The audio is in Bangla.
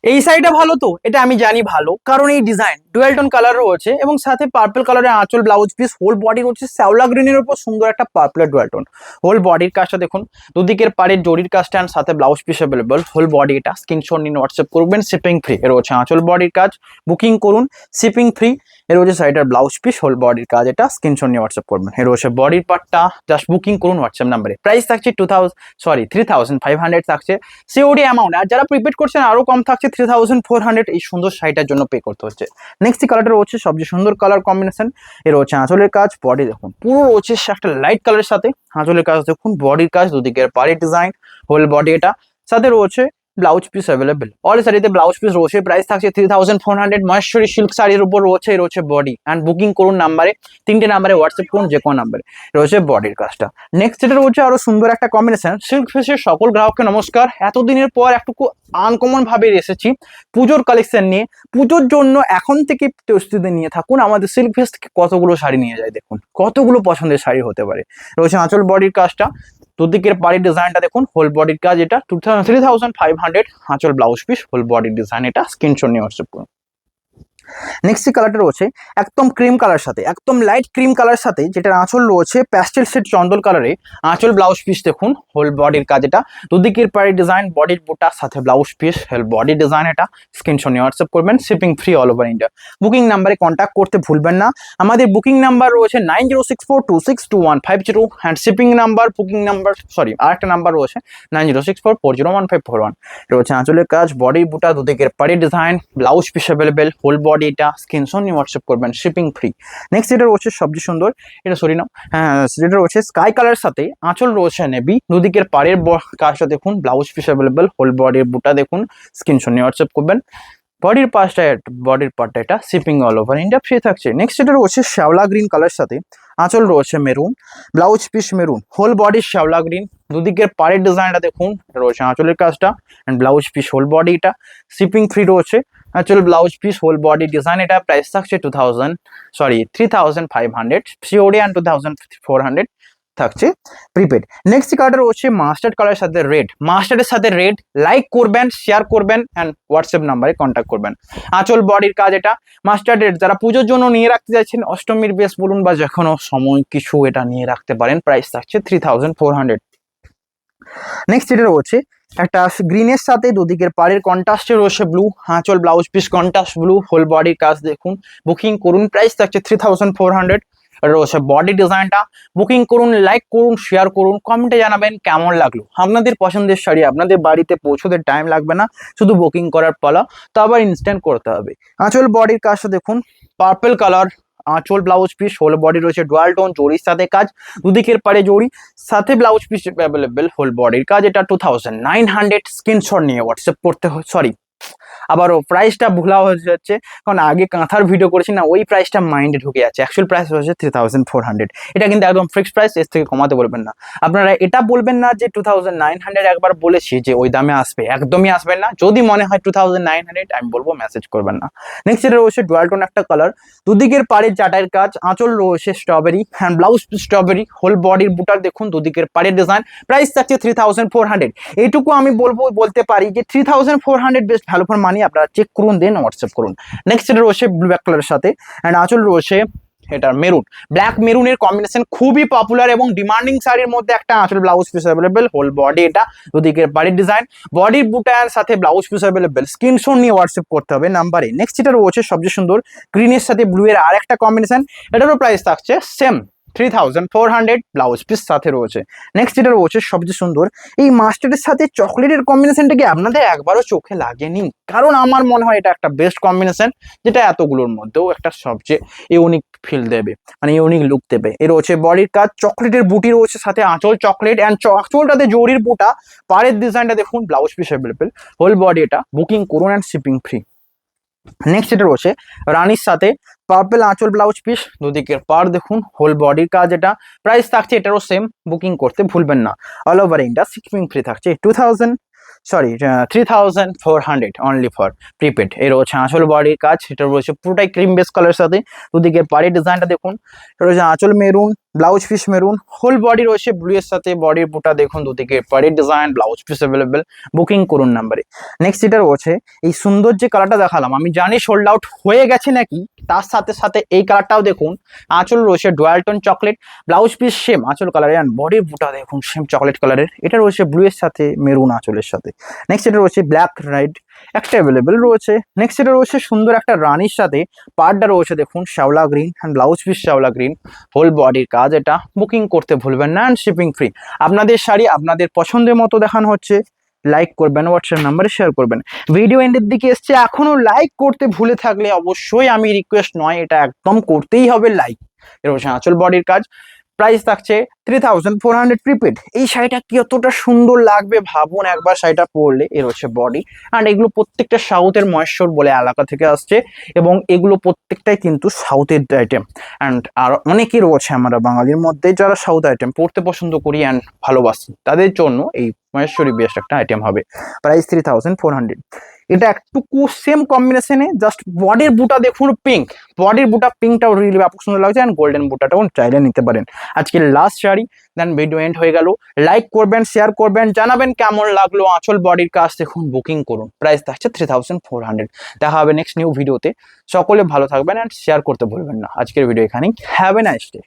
এই শাড়িটা ভালো তো, এটা আমি জানি ভালো, কারণ এই ডিজাইন ডুয়াল টোন কালার রয়েছে এবং সাথে পার্পল কালারের আঁচল, ব্লাউজ পিস, হোল বডি হচ্ছে শ্যাওলা গ্রিনের উপর সুন্দর একটা পার্পলের ডুয়াল টোন। হোল বডির কাজটা দেখুন, দুদিকের পাড়ের জরির কাজটা and সাথে blouse piece available. Whole body এটা স্ক্রিনশট নিন, হোয়াটসঅ্যাপ করবেন, শিপিং ফ্রি। এর হচ্ছে আঁচল বডির কাজ, বুকিং করুন, শিপিং ফ্রি। এর হচ্ছে শাড়িটার ব্লাউজ পিস, হোল বডির কাজ, এটা স্ক্রিনশট নিয়ে হোয়াটসঅ্যাপ করবেন। এর হচ্ছে বডির পার্টটা, জাস্ট বুকিং করুন হোয়াটসঅ্যাপ নাম্বারে। প্রাইস থাকছে 3500 থাকছে সিওডি অ্যামাউন্ট, আর যারা প্রিপেড করছেন আরো কম থাকছে 3400। এই সুন্দর শাড়িটার জন্য পে করতে হচ্ছে। নেক্সট কালারটা হচ্ছে সবচেয়ে সুন্দর কালার কম্বিনেশন। এর হচ্ছে আঁচলের কাজ, বডি দেখুন পুরো হচ্ছে একটা লাইট কালারের সাথে আঁচলের কাজ দেখুন, বডির কাজ, দুদিকের পাড়ি ডিজাইন, হোল বডি এটা, সাথে রয়েছে ব্লাউজ পিস অ্যাভেলেবেল। অল শাড়িতে ব্লাউজ পিস রয়েছে। প্রাইস থাকছে 3400। মহেশ্বরী সিল্ক শাড়ির উপর রয়েছে। রয়েছে বডি অ্যান্ড বুকিং করুন নাম্বারে, 3টে নাম্বারে হোয়াটসঅ্যাপ করুন, যে কোনো নাম্বারে। রয়েছে বডির কাজটা। নেক্সট যেটা রয়েছে আরো সুন্দর একটা কম্বিনেশন। সিল্ক ফেসের সকল গ্রাহককে নমস্কার। এতদিনের পর একটুকু আনকমন ভাবে এসেছি পুজোর কালেকশন নিয়ে। পুজোর জন্য এখন থেকে প্রস্তুতি নিয়ে থাকুন। আমাদের সিল্ক ফেস থেকে কতগুলো শাড়ি নিয়ে যায় দেখুন, কতগুলো পছন্দের শাড়ি হতে পারে। রয়েছে আঁচল বডির কাজটা, দুদিকের পাড়ির ডিজাইনটা দেখুন, হোল বডির কাজ, এটা 3500। আঁচল ব্লাউজ পিস, হোল বডির ডিজাইন, এটা স্ক্রিনশট নিয়ে হোয়াটসঅ্যাপ করুন। নেক্সট কালারটা রয়েছে একদম ক্রিম কালার সাথে, একদম লাইট ক্রিম কালার সাথে, যেটার আঁচল রয়েছে প্যাস্টেল শেড চন্দন কালারে। আঁচল ব্লাউজ পিস দেখুন, হোল বডির কাজ, এটা দুদিকের পাড়ির ডিজাইন, বডির বুটা, সাথে blouse piece, whole body design, এটা স্ক্রিনশট নিয়ে হোয়াটসঅ্যাপ করবেন। Shipping free all over India. Booking নাম্বারে কন্ট্যাক্ট করতে ভুলবেন না। আমাদের বুকিং নাম্বার রয়েছে 9064262150 and shipping number, booking number, sorry আরেকটা নাম্বার রয়েছে 9064401541। রয়েছে আঁচলের কাজ, বডি বুটা, দুদিকের পাড়ির ডিজাইন, blouse piece available, whole body এটা স্ক্রিনশট নিয়ে হোয়াটসঅ্যাপ করবেন, শিপিং ফ্রি। নেক্সট যেটা রয়েছে সবচেয়ে সুন্দর, এটা সরি না, হ্যাঁ যেটা রয়েছে স্কাই কালার সাথে আঁচল রয়েছে নেভি, দুদিকের পাড়ের কাজটা দেখুন, ব্লাউজ পিস অ্যাভেলেবেল, হোল বডির বুটা দেখুন, স্ক্রিনশট নিয়ে হোয়াটসঅ্যাপ করবেন। বডির পাশটা, বডির পার্টটা এটা shipping all over India free থাকছে। নেক্সট যেটা রয়েছে শ্যাওলা গ্রিন কালার সাথে আঁচল রয়েছে maroon, blouse piece maroon, whole বডির শ্যাওলা গ্রিন, দুদিকের পাড়ের ডিজাইনটা দেখুন, রয়েছে আঁচলের কাজটা and blouse piece, whole body এটা শিপিং ফ্রি রয়েছে। আঁচল blouse piece, whole body design, এটা প্রাইস থাকছে 3500 সিওডি অ্যান্ড 2400 থাকছে প্রিপেড। নেক্সট কালারটা রয়েছে মাস্টার্ড কালারের সাথে রেড, মাস্টার্ডের সাথে রেড। লাইক করবেন, শেয়ার করবেন অ্যান্ড হোয়াটসঅ্যাপ নাম্বারে কন্ট্যাক্ট করবেন। আঁচল বডির কাজ, এটা মাস্টার্ডের, যারা পুজোর জন্য নিয়ে রাখতে চাইছেন, অষ্টমীর বেশ বলুন বা যে কোনো সময় কিছু এটা নিয়ে রাখতে পারেন। প্রাইস থাকছে 3400। নেক্সট যেটা রয়েছে একটা গ্রিনের সাথে দুদিকের পাড়ের কন্ট্রাস্টে রয়েছে ব্লু, আঁচল blouse piece contrast blue, whole বডির কাজ দেখুন, বুকিং করুন। প্রাইস থাকছে 3400। রয়েছে বডি ডিজাইনটা, বুকিং করুন, লাইক করুন, শেয়ার করুন, কমেন্টে জানাবেন কেমন লাগলো। আপনাদের পছন্দের শাড়ি আপনাদের বাড়িতে পৌঁছতে টাইম লাগবে না, শুধু বুকিং করার পালা, তো আবার ইনস্ট্যান্ট করতে হবে। আঁচল বডির কাজটা দেখুন, পার্পল কালার, আঁচল ব্লাউজ পিস, হোল বডি রয়েছে ডুয়াল টোন, জরির সাথে কাজ, দুদিকের পাড়ে জরি, সাথে ব্লাউজ পিস অ্যাভেলেবেল, হোল বডির কাজ, এটা 2900। স্ক্রিনশট নিয়ে হোয়াটসঅ্যাপ করতে হয়, সরি আবারও প্রাইসটা ভুলা হয়ে যাচ্ছে, কারণ আগে কাঁথার ভিডিও করেছি না, ওই প্রাইসটা মাইন্ডে ঢুকে যাচ্ছে। অ্যাকচুয়াল প্রাইস হচ্ছে 3400। এটা কিন্তু একদম ফিক্সড প্রাইস, এর থেকে কমাতে বলবেন না। আপনারা এটা বলবেন না যে 2900 একবার বলেছি যে ওই দামে আসবে, একদমই আসবেন না। যদি মনে হয় 2900 আমি বলবো মেসেজ করবেন না। নেক্সট এটা রয়েছে ডুয়াল টোন একটা কালার, দুদিকের পাড়ের চাটাইয়ের কাজ, আঁচল রয়েছে strawberry hand blouse strawberry, whole বডির বুটার দেখুন, দুদিকের পাড়ের ডিজাইন। প্রাইস থাকছে 3400। এইটুকু আমি বলতে পারি যে 3400 বেস্ট ভ্যালু ফর মানি। আপনারা চেক করুন, দেন হোয়াটসঅ্যাপ করুন। নেক্সট এটা রয়েছে ব্ল্যাক কালারের সাথে অ্যান্ড আঁচল রয়েছে এটা মেরুন, ব্ল্যাক মেরুনের কম্বিনেশন খুবই পপুলার এবং ডিমান্ডিং শাড়ির মধ্যে একটা। আঁচল blouse piece available, whole body এটা, দুদিকের বাড়ির ডিজাইন, বডির বুটার সাথে ব্লাউজ পিস অ্যাভেলেবেল। স্ক্রিনশট নিয়ে হোয়াটসঅ্যাপ করতে হবে নাম্বারে। নেক্সট এটা রয়েছে সবচেয়ে সুন্দর গ্রিনের সাথে ব্লু এর আর একটা কম্বিনেশন, এটারও প্রাইস থাকছে সেম 3400, ব্লাউজ পিস সাথে রয়েছে। নেক্সট যেটা রয়েছে সবচেয়ে সুন্দর, এই মাস্টার্ডের সাথে চকলেটের কম্বিনেশনটা কি আপনাদের একবারও চোখে লাগেনি? কারণ আমার মনে হয় এটা একটা বেস্ট কম্বিনেশন, যেটা এতগুলোর মধ্যেও একটা সবচেয়ে ইউনিক ফিল দেবে, মানে ইউনিক লুক দেবে। এর রয়েছে বডির কাজ, চকলেটের বুটি রয়েছে, সাথে আঁচল চকলেট অ্যান্ড আঁচলটাতে জরির বুটা, পাড়ের ডিজাইনটা দেখুন, blouse piece available, whole body এটা, বুকিং করুন অ্যান্ড শিপিং ফ্রি। নেক্সট এটা রয়েছে রানীর সাথে পার্পল আঁচল ব্লাউজ পিস, দুদিকের পার দেখুন, হোল বডির কাজ, এটা প্রাইস থাকছে এটারও সেম, বুকিং করতে ভুলবেন না। All over India shipping free থাকছে 3400 অনলি ফর প্রিপেড। এর রয়েছে আঁচল বডির কাজ, এটা রয়েছে পুরোটাই ক্রিম বেস কালার সাথে, দুদিকের পাড়ের ডিজাইনটা দেখুন, এটা রয়েছে আঁচল maroon, blouse piece maroon, whole body রয়েছে ব্লু এর সাথে, বডির বুটা দেখুন দুদিকে পাড়ের design, blouse piece available, booking করুন নাম্বারে। নেক্সট যেটা রয়েছে এই সুন্দর যে কালারটা দেখালাম, আমি জানি সোল্ড আউট হয়ে গেছে নাকি, তার সাথে সাথে এই কালারটাও দেখুন, আঁচল রয়েছে dual tone chocolate, blouse piece same আঁচল কালারের, অ্যান্ড বডির বুটা দেখুন সেম চকলেট কালারের, এটা রয়েছে ব্লু এর সাথে মেরুন আঁচলের সাথে। নেক্সট এটা রয়েছে ব্ল্যাক রেড, একটা অ্যাভেলেবেল রয়েছে। নেক্সট এটা রয়েছে সুন্দর একটা রানির সাথে, পাড়টা রয়েছে দেখুন শ্যাওলা গ্রিন, অ্যান্ড ব্লাউজ পিস শ্যাওলা গ্রিন, হোল বডির কাজ এটা, বুকিং করতে ভুলবেন না, অ্যান্ড শিপিং ফ্রি। আপনাদের শাড়ি আপনাদের পছন্দের মতো দেখানো হচ্ছে, লাইক করবেন, হোয়াটসঅ্যাপ নাম্বারে শেয়ার করবেন। ভিডিও এন্ডের দিকে এসছে, এখনো লাইক করতে ভুলে থাকলে অবশ্যই, আমি রিকোয়েস্ট নয়, এটা একদম করতেই হবে লাইক। এর হচ্ছে আঁচল বডির কাজ, প্রাইস থাকছে 3400 প্রিপেড। এই শাড়িটা কতটা সুন্দর লাগবে ভাবুন একবার শাড়িটা পরলে। এর হচ্ছে বডি, অ্যান্ড এগুলো প্রত্যেকটা সাউথের মহেশ্বর বলে এলাকা থেকে আসছে, এবং এগুলো প্রত্যেকটাই কিন্তু সাউথের আইটেম। অ্যান্ড আর অনেকেই রয়েছে আমরা বাঙালির মধ্যে যারা সাউথ আইটেম পড়তে পছন্দ করি অ্যান্ড ভালোবাসি, তাদের জন্য এই মহেশ্বরী বেস্ট একটা আইটেম হবে। প্রাইস 3400। এটা একটুকু সেম কম্বিনেশনে, জাস্ট বডির বুটা দেখুন পিঙ্ক, বডির বুটা পিঙ্কটাও রিয়েলি ব্যাপক সুন্দর লাগছে, অ্যান্ড গোল্ডেন বুটাটাও চাইলে নিতে পারেন। আজকের last sari, then video end হয়ে গেল। লাইক করবেন, শেয়ার করবেন, জানাবেন কেমন লাগলো আঁচল বডির কাজ দেখুন, বুকিং করুন। প্রাইস থাকছে 3400। দেখা হবে নেক্সট নিউ ভিডিওতে। সকলে ভালো থাকবেন অ্যান্ড শেয়ার করতে ভুলবেন না। আজকের ভিডিও এখানেই। Have a nice day.